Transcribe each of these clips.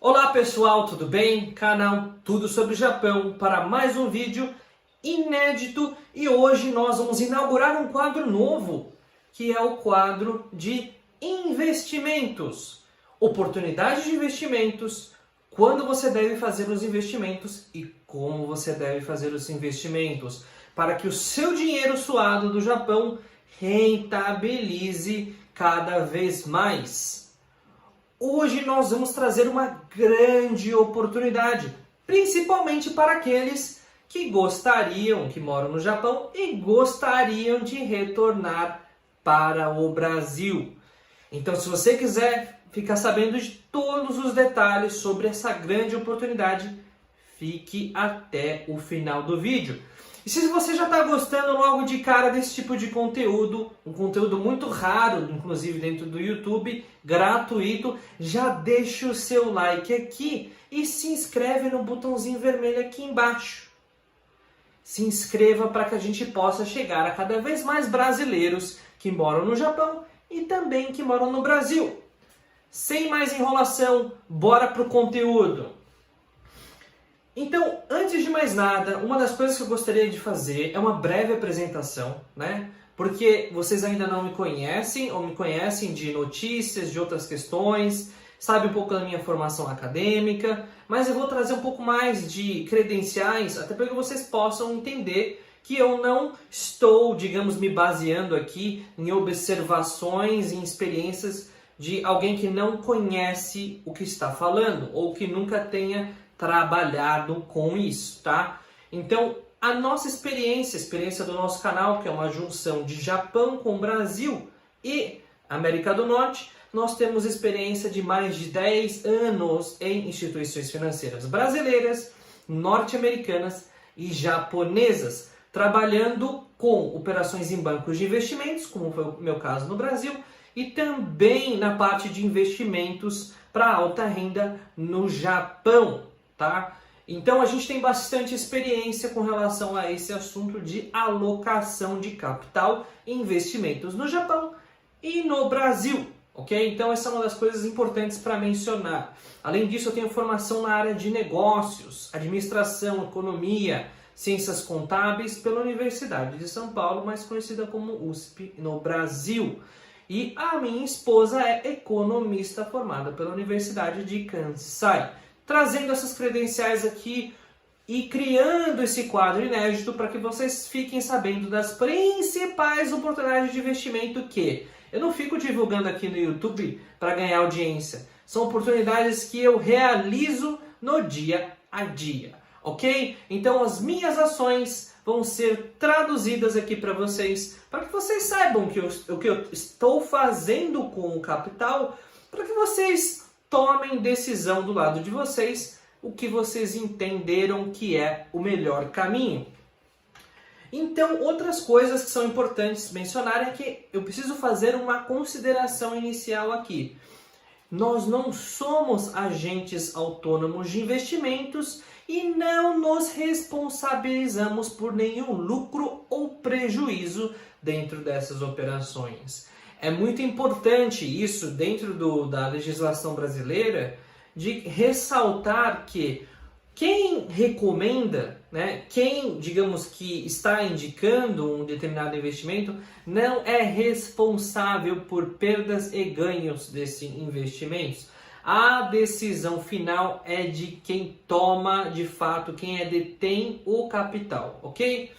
Olá pessoal, tudo bem? Canal Tudo sobre o Japão para mais um vídeo inédito e hoje nós vamos inaugurar um quadro novo, que é o quadro de investimentos. Oportunidades de investimentos, quando você deve fazer os investimentos e como você deve fazer os investimentos, para que o seu dinheiro suado do Japão rentabilize cada vez mais. Hoje nós vamos trazer uma grande oportunidade, principalmente para aqueles que moram no Japão e gostariam de retornar para o Brasil. Então, se você quiser ficar sabendo de todos os detalhes sobre essa grande oportunidade, fique até o final do vídeo. E se você já está gostando logo de cara desse tipo de conteúdo, um conteúdo muito raro, inclusive dentro do YouTube, gratuito, já deixa o seu like aqui e se inscreve no botãozinho vermelho aqui embaixo. Se inscreva para que a gente possa chegar a cada vez mais brasileiros que moram no Japão e também que moram no Brasil. Sem mais enrolação, bora pro conteúdo! Então, antes de mais nada, uma das coisas que eu gostaria de fazer é uma breve apresentação, né? Porque vocês ainda não me conhecem ou me conhecem de notícias, de outras questões, sabem um pouco da minha formação acadêmica, mas eu vou trazer um pouco mais de credenciais, até para que vocês possam entender que eu não estou, digamos, me baseando aqui em observações, em experiências de alguém que não conhece o que está falando ou que nunca tenha trabalhado com isso, tá? Então, a nossa experiência, a experiência do nosso canal, que é uma junção de Japão com Brasil e América do Norte, nós temos experiência de mais de 10 anos em instituições financeiras brasileiras, norte-americanas e japonesas, trabalhando com operações em bancos de investimentos, como foi o meu caso no Brasil, e também na parte de investimentos para alta renda no Japão. Tá? Então a gente tem bastante experiência com relação a esse assunto de alocação de capital e investimentos no Japão e no Brasil, ok? Então essa é uma das coisas importantes para mencionar. Além disso, eu tenho formação na área de negócios, administração, economia, ciências contábeis pela Universidade de São Paulo, mais conhecida como USP no Brasil. E a minha esposa é economista formada pela Universidade de Kansai. Trazendo essas credenciais aqui e criando esse quadro inédito para que vocês fiquem sabendo das principais oportunidades de investimento que eu não fico divulgando aqui no YouTube para ganhar audiência. São oportunidades que eu realizo no dia a dia, ok? Então as minhas ações vão ser traduzidas aqui para vocês que vocês saibam o que eu estou fazendo com o capital, para que vocês tomem decisão do lado de vocês, o que vocês entenderam que é o melhor caminho. Então, outras coisas que são importantes mencionar é que eu preciso fazer uma consideração inicial aqui. Nós não somos agentes autônomos de investimentos e não nos responsabilizamos por nenhum lucro ou prejuízo dentro dessas operações. É muito importante isso dentro da legislação brasileira de ressaltar que quem recomenda, né, quem, digamos, que está indicando um determinado investimento, não é responsável por perdas e ganhos desse investimento. A decisão final é de quem toma, de fato, quem detém o capital, ok?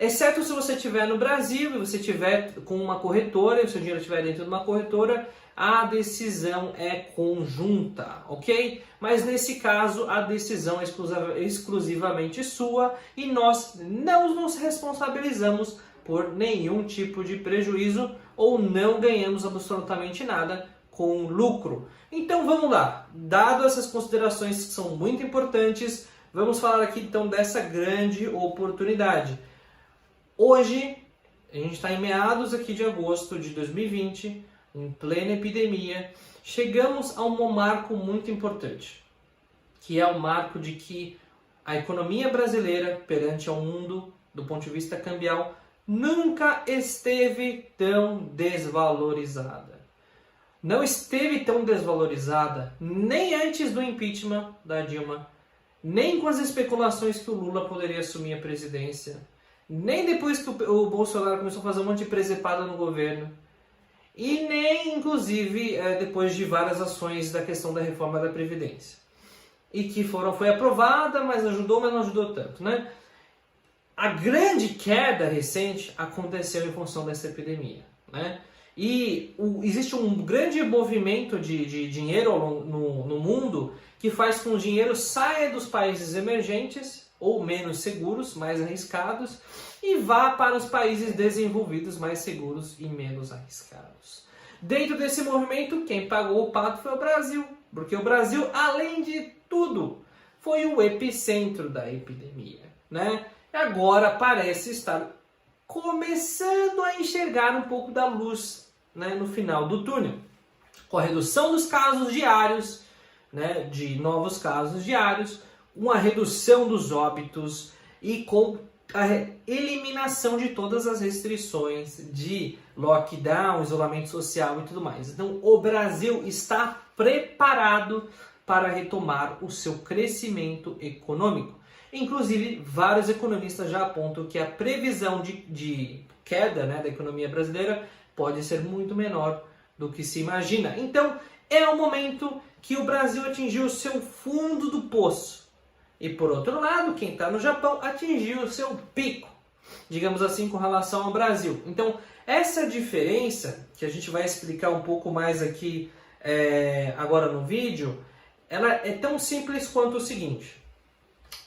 Exceto se você estiver no Brasil e você estiver com uma corretora, e o seu dinheiro estiver dentro de uma corretora, a decisão é conjunta, ok? Mas nesse caso, a decisão é exclusivamente sua e nós não nos responsabilizamos por nenhum tipo de prejuízo ou não ganhamos absolutamente nada com lucro. Então vamos lá, dado essas considerações que são muito importantes, vamos falar aqui então dessa grande oportunidade. Hoje, a gente está em meados aqui de agosto de 2020, em plena epidemia, chegamos a um marco muito importante, que é o marco de que a economia brasileira perante ao mundo, do ponto de vista cambial, nunca esteve tão desvalorizada. não esteve tão desvalorizada nem antes do impeachment da Dilma, nem com as especulações que o Lula poderia assumir a presidência, nem depois que o Bolsonaro começou a fazer um monte de presepada no governo, e nem, inclusive, depois de várias ações da questão da reforma da Previdência. E que foi aprovada, mas não ajudou tanto, né? A grande queda recente aconteceu em função dessa epidemia, né? E existe um grande movimento de dinheiro no mundo que faz com que o dinheiro saia dos países emergentes, ou menos seguros, mais arriscados, e vá para os países desenvolvidos, mais seguros e menos arriscados. Dentro desse movimento, quem pagou o pato foi o Brasil, porque o Brasil, além de tudo, foi o epicentro da epidemia, né? Agora parece estar começando a enxergar um pouco da luz, né, no final do túnel. Com a redução dos casos diários, né, de novos casos diários, uma redução dos óbitos e com a eliminação de todas as restrições de lockdown, isolamento social e tudo mais. Então, o Brasil está preparado para retomar o seu crescimento econômico. Inclusive, vários economistas já apontam que a previsão de queda, né, da economia brasileira pode ser muito menor do que se imagina. Então, é o momento que o Brasil atingiu o seu fundo do poço. E por outro lado, quem está no Japão atingiu o seu pico, digamos assim, com relação ao Brasil. Então, essa diferença, que a gente vai explicar um pouco mais aqui agora no vídeo, ela é tão simples quanto o seguinte.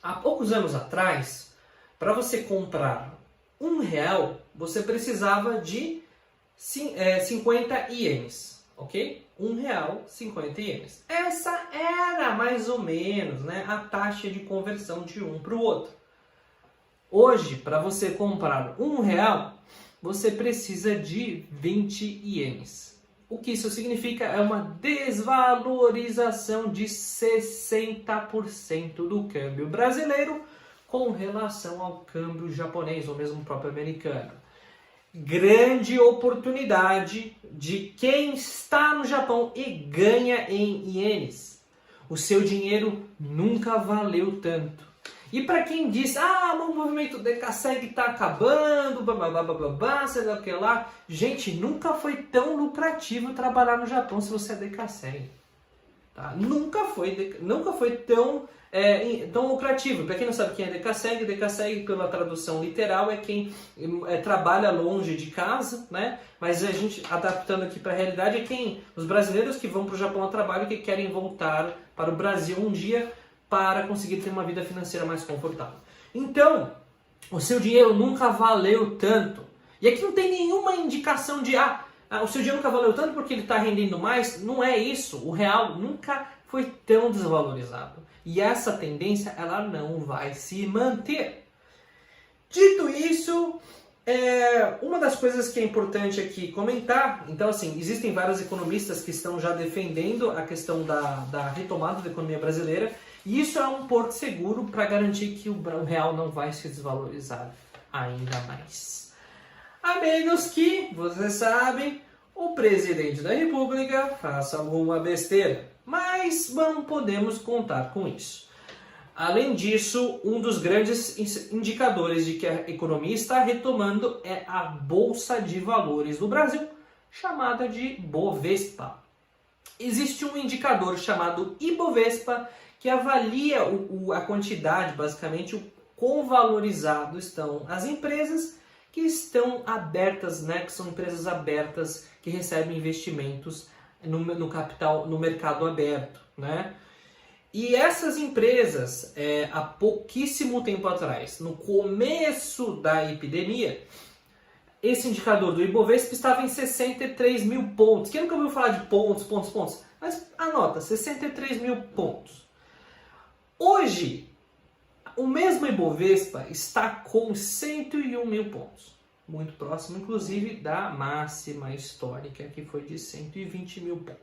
Há poucos anos atrás, para você comprar R$1, você precisava de 50 ienes, ok? R$1, 50 ienes. Essa era mais ou menos, né, a taxa de conversão de um para o outro. Hoje, para você comprar R$1, você precisa de 20 ienes. O que isso significa é uma desvalorização de 60% do câmbio brasileiro com relação ao câmbio japonês ou mesmo próprio americano. Grande oportunidade de quem está no Japão e ganha em ienes. O seu dinheiro nunca valeu tanto. E para quem diz, o movimento Decaseg está acabando, sei lá o que lá. Gente, nunca foi tão lucrativo trabalhar no Japão se você é Decaseg. Tá? Nunca foi tão lucrativo. Para quem não sabe quem é Decaseg, Decaseg, pela tradução literal, é quem trabalha longe de casa, né? Mas a gente, adaptando aqui para a realidade, é os brasileiros que vão para o Japão a trabalho e que querem voltar para o Brasil um dia para conseguir ter uma vida financeira mais confortável. Então, o seu dinheiro nunca valeu tanto. E aqui não tem nenhuma indicação de o seu dinheiro nunca valeu tanto porque ele está rendendo mais. Não é isso. O real nunca foi tão desvalorizado. E essa tendência ela não vai se manter. Dito isso, uma das coisas que é importante aqui comentar, então assim, existem vários economistas que estão já defendendo a questão da retomada da economia brasileira, e isso é um porto seguro para garantir que o real não vai se desvalorizar ainda mais. A menos que, vocês sabem, o presidente da República faça alguma besteira, mas não podemos contar com isso. Além disso, um dos grandes indicadores de que a economia está retomando é a Bolsa de Valores do Brasil, chamada de Bovespa. Existe um indicador chamado Ibovespa que avalia a quantidade, basicamente, o quão valorizado estão as empresas que estão abertas, né, que são empresas abertas que recebem investimentos no capital, no mercado aberto, né? E essas empresas, há pouquíssimo tempo atrás, no começo da epidemia, esse indicador do Ibovespa estava em 63 mil pontos. Quem nunca ouviu falar de pontos? Mas anota, 63 mil pontos. Hoje, o mesmo Ibovespa está com 101 mil pontos. Muito próximo, inclusive, da máxima histórica, que foi de 120 mil pontos.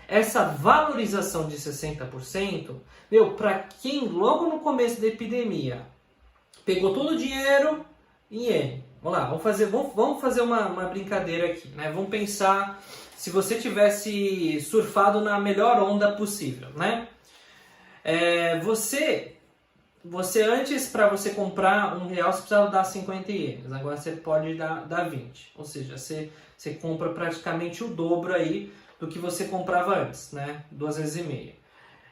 Essa valorização de 60%, para quem logo no começo da epidemia pegou todo o dinheiro em iene. Vamos lá, vamos fazer uma brincadeira aqui, né? Vamos pensar se você tivesse surfado na melhor onda possível, né? Você antes, para você comprar R$1, você precisava dar 50 ienes. Agora você pode dar 20. Ou seja, você compra praticamente o dobro aí do que você comprava antes, né? 2 vezes e meia.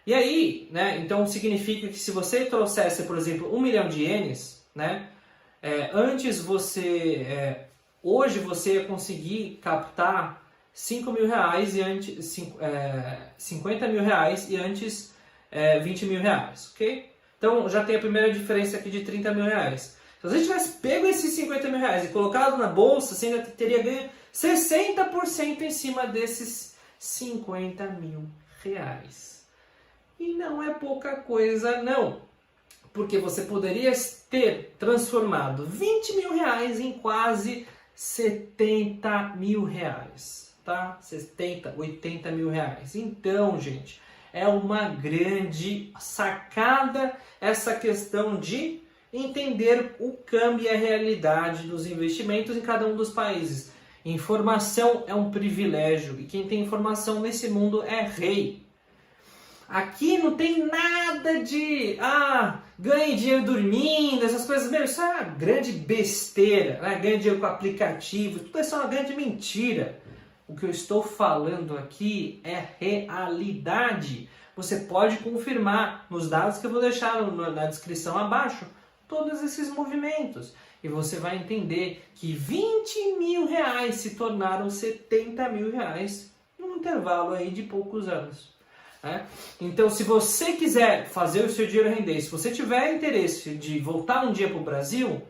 E aí, né? Então significa que se você trouxesse, por exemplo, 1 milhão de ienes, né? Hoje você ia conseguir captar 5 mil reais e antes 50 mil reais e antes 20 mil reais, ok? Então já tem a primeira diferença aqui de 30 mil reais. Se você tivesse pego esses 50 mil reais e colocado na bolsa, você ainda teria ganho 60% em cima desses 50 mil reais. E não é pouca coisa não, porque você poderia ter transformado 20 mil reais em quase 70 mil reais, tá? 70, 80 mil reais. Então, gente, é uma grande sacada essa questão de entender o câmbio e a realidade dos investimentos em cada um dos países. Informação é um privilégio e quem tem informação nesse mundo é rei. Aqui não tem nada de ganhe dinheiro dormindo, essas coisas mesmo. Isso é uma grande besteira, né? Ganha dinheiro com aplicativo, tudo isso é uma grande mentira. O que eu estou falando aqui é realidade. Você pode confirmar nos dados que eu vou deixar na descrição abaixo todos esses movimentos. E você vai entender que 20 mil reais se tornaram 70 mil reais num intervalo aí de poucos anos. Então, se você quiser fazer o seu dinheiro render, se você tiver interesse de voltar um dia para o Brasil,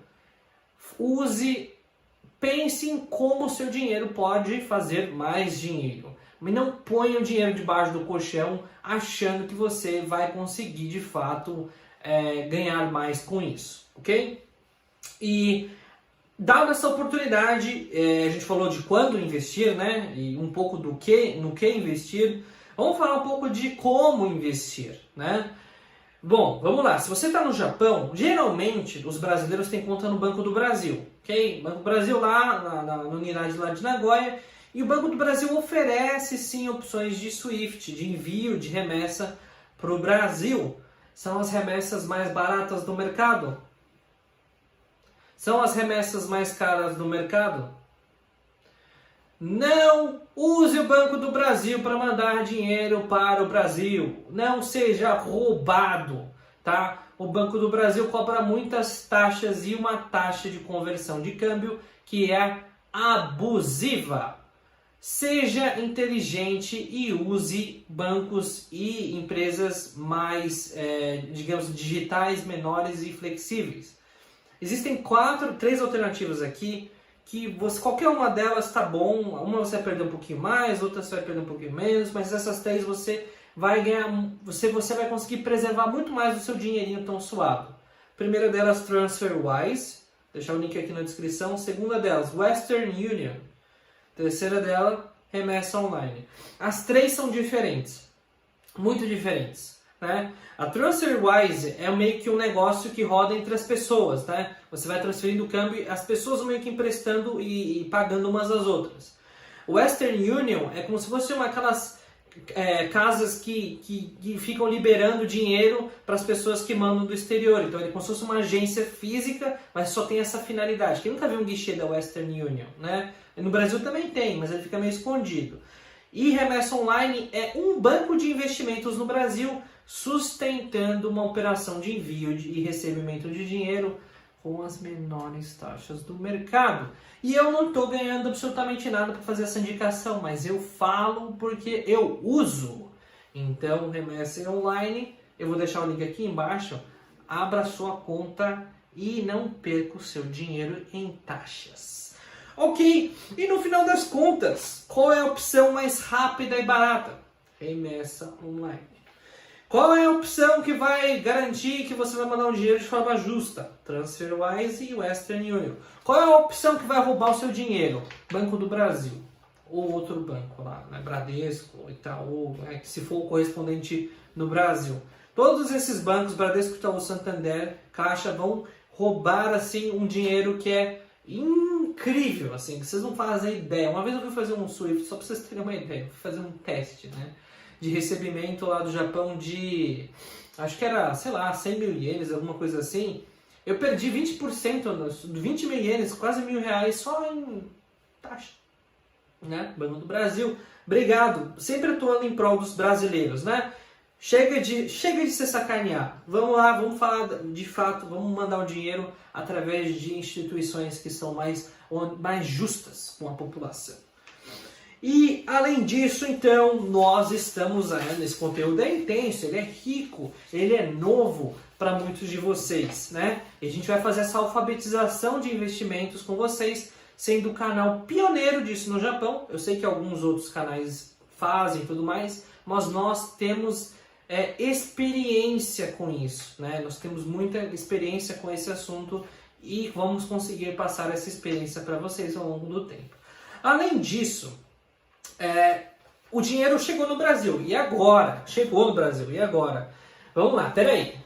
pense em como o seu dinheiro pode fazer mais dinheiro. Mas não ponha o dinheiro debaixo do colchão achando que você vai conseguir de fato ganhar mais com isso, ok? E dada essa oportunidade, a gente falou de quando investir, né? E um pouco no que investir. Vamos falar um pouco de como investir, né? Bom, vamos lá. Se você está no Japão, geralmente os brasileiros têm conta no Banco do Brasil, ok? Banco do Brasil lá na unidade lá de Nagoya. E o Banco do Brasil oferece sim opções de SWIFT, de envio de remessa para o Brasil. São as remessas mais baratas do mercado? São as remessas mais caras do mercado? Não use o Banco do Brasil para mandar dinheiro para o Brasil. Não seja roubado, tá? O Banco do Brasil cobra muitas taxas e uma taxa de conversão de câmbio que é abusiva. Seja inteligente e use bancos e empresas mais, digamos, digitais, menores e flexíveis. Existem 3 alternativas aqui que qualquer uma delas está bom. Uma você vai perder um pouquinho mais, outra você vai perder um pouquinho menos, mas essas 3 você vai ganhar, você vai conseguir preservar muito mais do seu dinheirinho tão suado. Primeira delas, TransferWise, deixar o link aqui na descrição. Segunda delas, Western Union. Terceira dela, remessa online. As 3 são diferentes, muito diferentes, né? A TransferWise é meio que um negócio que roda entre as pessoas, né? Você vai transferindo o câmbio, as pessoas meio que emprestando e pagando umas às outras. O Western Union é como se fosse aquelas casas que ficam liberando dinheiro para as pessoas que mandam do exterior. Então é como se fosse uma agência física, mas só tem essa finalidade. Quem nunca viu um guichê da Western Union, né? No Brasil também tem, mas ele fica meio escondido. E remessa online é um banco de investimentos no Brasil sustentando uma operação de envio e recebimento de dinheiro com as menores taxas do mercado. E eu não estou ganhando absolutamente nada para fazer essa indicação, mas eu falo porque eu uso. Então, remessa online, eu vou deixar o link aqui embaixo. Abra sua conta e não perca o seu dinheiro em taxas. Ok, e no final das contas, qual é a opção mais rápida e barata? Remessa online. Qual é a opção que vai garantir que você vai mandar um dinheiro de forma justa? TransferWise e Western Union. Qual é a opção que vai roubar o seu dinheiro? Banco do Brasil. Ou outro banco lá, né? Bradesco, Itaú, né? Que se for o correspondente no Brasil. Todos esses bancos, Bradesco, Itaú, Santander, Caixa, vão roubar assim um dinheiro que é incrível, assim, que vocês não fazem ideia. Uma vez eu fui fazer um Swift, só para vocês terem uma ideia, fui fazer um teste, né, de recebimento lá do Japão de, acho que era, sei lá, 100 mil ienes, alguma coisa assim. Eu perdi 20%, 20 mil ienes, quase R$1.000 só em taxa, né, Banco do Brasil. Obrigado, sempre atuando em prol dos brasileiros, né? Chega de se sacanear. Vamos lá, vamos falar de fato, vamos mandar o dinheiro através de instituições que são mais justas com a população. E além disso, então, nós estamos aí, esse conteúdo é intenso, ele é rico, ele é novo para muitos de vocês, né? E a gente vai fazer essa alfabetização de investimentos com vocês, sendo o canal pioneiro disso no Japão. Eu sei que alguns outros canais fazem e tudo mais, mas nós temos experiência com isso, né? Nós temos muita experiência com esse assunto e vamos conseguir passar essa experiência para vocês ao longo do tempo. Além disso, o dinheiro chegou no Brasil. E agora? Chegou no Brasil. E agora? Vamos lá, peraí.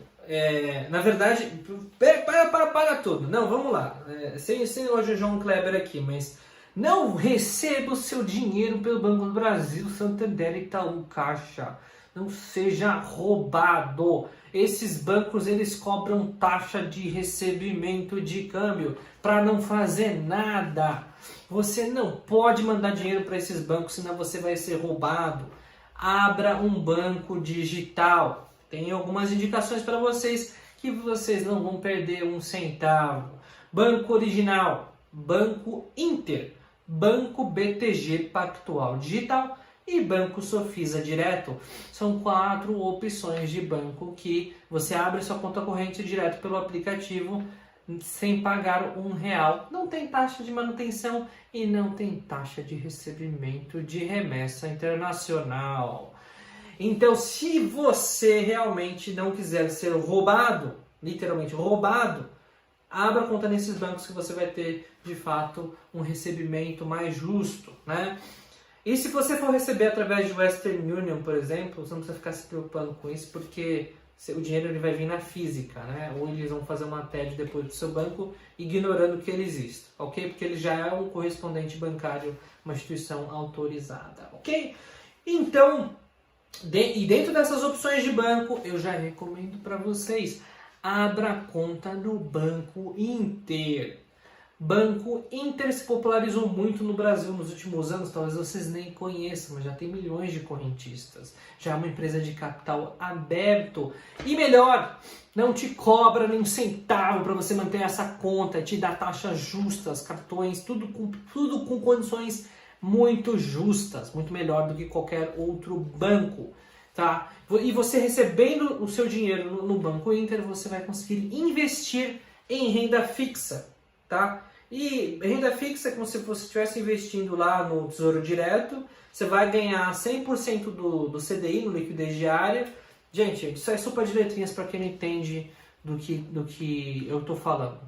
Na verdade, para tudo. Não, vamos lá. Sem hoje o João Kleber aqui, mas não receba o seu dinheiro pelo Banco do Brasil, Santander e Itaú Caixa. Não seja roubado. Esses bancos, eles cobram taxa de recebimento de câmbio para não fazer nada. Você não pode mandar dinheiro para esses bancos, senão você vai ser roubado. Abra um banco digital. Tem algumas indicações para vocês que vocês não vão perder um centavo. Banco Original, Banco Inter, Banco BTG Pactual Digital e Banco Sofisa Direto. São 4 opções de banco que você abre sua conta corrente direto pelo aplicativo sem pagar R$1. Não tem taxa de manutenção e não tem taxa de recebimento de remessa internacional. Então, se você realmente não quiser ser roubado, literalmente roubado, abra conta nesses bancos que você vai ter, de fato, um recebimento mais justo, né? E se você for receber através de Western Union, por exemplo, você não precisa ficar se preocupando com isso, porque o dinheiro ele vai vir na física, né? Ou eles vão fazer uma TED depois do seu banco, ignorando que ele existe, ok? Porque ele já é um correspondente bancário, uma instituição autorizada, ok? Então, e dentro dessas opções de banco, eu já recomendo para vocês, abra conta no Banco Inter. Banco Inter se popularizou muito no Brasil nos últimos anos, talvez vocês nem conheçam, mas já tem milhões de correntistas. Já é uma empresa de capital aberto. E melhor, não te cobra nem um centavo para você manter essa conta, te dá taxas justas, cartões, tudo com condições muito justas, muito melhor do que qualquer outro banco. Tá? E você recebendo o seu dinheiro no Banco Inter, você vai conseguir investir em renda fixa. Tá? E renda fixa é como se você estivesse investindo lá no Tesouro Direto, você vai ganhar 100% do CDI, no liquidez diária. Gente, isso é sopa de letrinhas para quem não entende do que eu estou falando.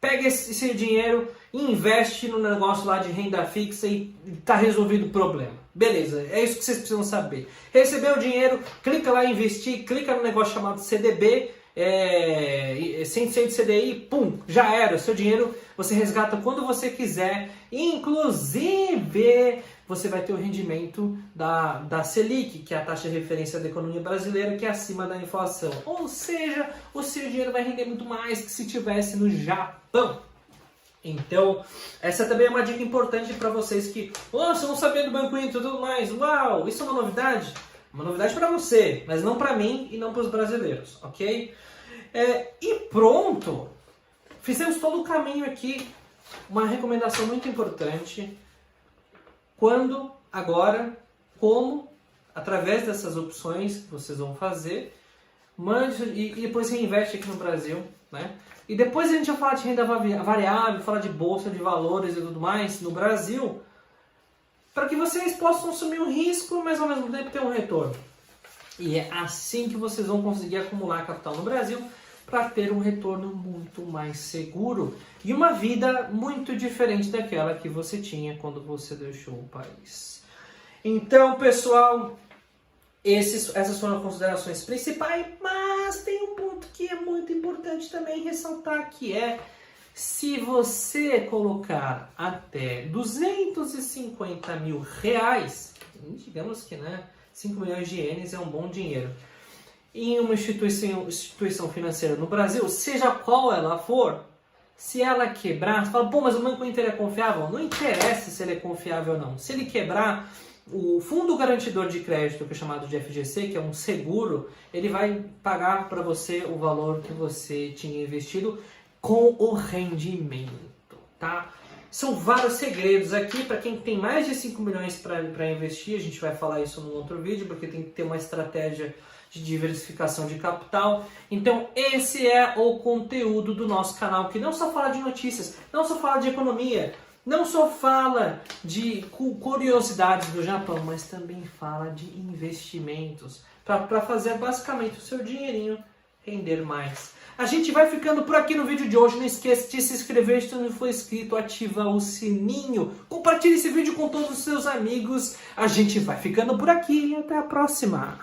Pega esse dinheiro e investe no negócio lá de renda fixa e está resolvido o problema. Beleza, é isso que vocês precisam saber. Recebeu o dinheiro, clica lá em investir, clica no negócio chamado CDB, 100% de CDI, pum, já era. O seu dinheiro você resgata quando você quiser. Inclusive, você vai ter o rendimento da Selic, que é a taxa de referência da economia brasileira, que é acima da inflação. Ou seja, o seu dinheiro vai render muito mais que se estivesse no Japão. Então, essa também é uma dica importante para vocês que, nossa, não sabia do Banco Inter e tudo mais. Uau, isso é uma novidade? Uma novidade para você, mas não para mim e não para os brasileiros, ok? E pronto! Fizemos todo o caminho aqui. Uma recomendação muito importante. Quando, agora, como, através dessas opções que vocês vão fazer, mande e depois reinveste aqui no Brasil, né? E depois a gente vai falar de renda variável, falar de bolsa de valores e tudo mais no Brasil, para que vocês possam assumir um risco, mas ao mesmo tempo ter um retorno. E é assim que vocês vão conseguir acumular capital no Brasil para ter um retorno muito mais seguro e uma vida muito diferente daquela que você tinha quando você deixou o país. Então, pessoal, essas foram as considerações principais, mas tem um ponto que é muito importante também ressaltar, que é: Se você colocar até 250 mil reais, digamos que 5 milhões de ienes é um bom dinheiro, em uma instituição financeira no Brasil, seja qual ela for, se ela quebrar, você fala, pô, mas o Banco Inter é confiável? Não interessa se ele é confiável ou não. Se ele quebrar, o Fundo Garantidor de Crédito, que é chamado de FGC, que é um seguro, ele vai pagar para você o valor que você tinha investido com o rendimento, tá? São vários segredos aqui para quem tem mais de 5 milhões para investir. A gente vai falar isso num outro vídeo, porque tem que ter uma estratégia de diversificação de capital. Então esse é o conteúdo do nosso canal, que não só fala de notícias, não só fala de economia, não só fala de curiosidades do Japão, mas também fala de investimentos, para fazer basicamente o seu dinheirinho render mais. A gente vai ficando por aqui no vídeo de hoje. Não esqueça de se inscrever se não for inscrito, ativa o sininho, compartilhe esse vídeo com todos os seus amigos. A gente vai ficando por aqui e até a próxima.